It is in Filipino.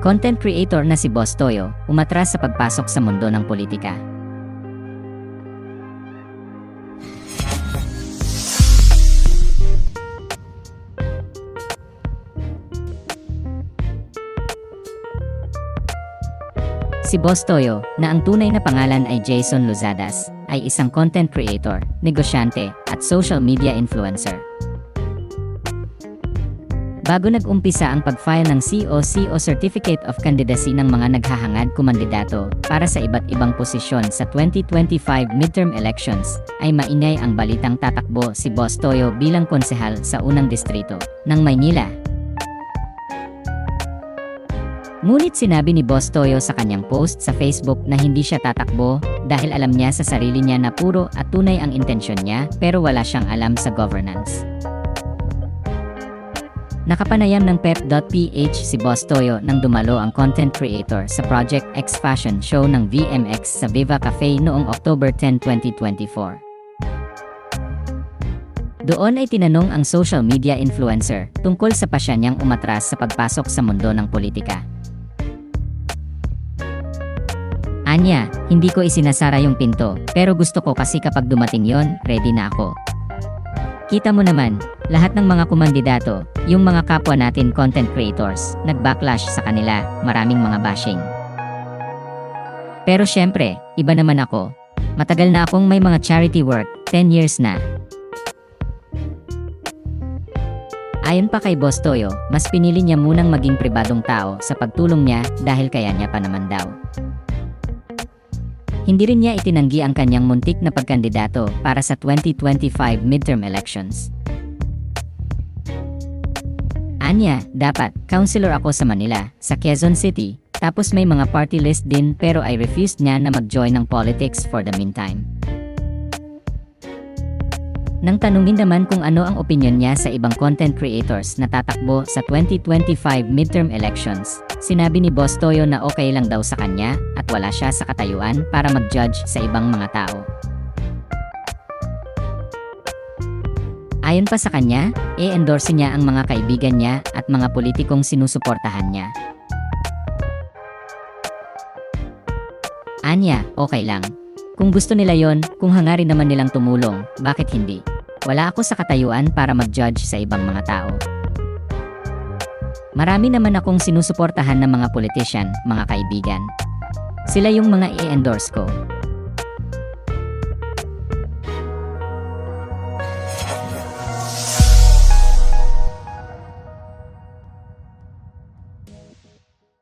Content creator na si Boss Toyo, umatras sa pagpasok sa mundo ng politika. Si Boss Toyo, na ang tunay na pangalan ay Jason Luzadas, ay isang content creator, negosyante, at social media influencer. Bago nag-umpisa ang pag-file ng COC o Certificate of Candidacy ng mga naghahangad kumandidato para sa iba't ibang posisyon sa 2025 midterm elections, ay maingay ang balitang tatakbo si Boss Toyo bilang konsehal sa unang distrito ng Maynila. Ngunit sinabi ni Boss Toyo sa kanyang post sa Facebook na hindi siya tatakbo dahil alam niya sa sarili niya na puro at tunay ang intensyon niya pero wala siyang alam sa governance. Nakapanayam ng pep.ph si Boss Toyo nang dumalo ang content creator sa Project X Fashion Show ng VMX sa Viva Cafe noong October 10, 2024. Doon ay tinanong ang social media influencer tungkol sa pasya niyang umatras sa pagpasok sa mundo ng politika. Anya, hindi ko isinasara yung pinto, pero gusto ko kasi kapag dumating yon, ready na ako. Kita mo naman, lahat ng mga kumandidato, yung mga kapwa natin content creators, nag-backlash sa kanila, maraming mga bashing. Pero syempre, iba naman ako. Matagal na akong may mga charity work, 10 years na. Ayon pa kay Boss Toyo, mas pinili niya munang maging pribadong tao sa pagtulong niya dahil kaya niya pa naman daw. Hindi rin niya itinanggi ang kanyang muntik na pagkandidato para sa 2025 midterm elections. Anya, dapat, councilor ako sa Manila, sa Quezon City, tapos may mga party list din pero I refused niya na mag-join ng politics for the meantime. Nang tanungin naman kung ano ang opinyon niya sa ibang content creators na tatakbo sa 2025 midterm elections, sinabi ni Boss Toyo na okay lang daw sa kanya at wala siya sa katayuan para mag-judge sa ibang mga tao. Ayon pa sa kanya, i-endorse niya ang mga kaibigan niya at mga politikong sinusuportahan niya. Anya, okay lang. Kung gusto nila yon, kung hangarin naman nilang tumulong, bakit hindi? Wala ako sa katayuan para mag-judge sa ibang mga tao. Marami naman akong sinusuportahan ng mga politician, mga kaibigan. Sila yung mga i-endorse ko.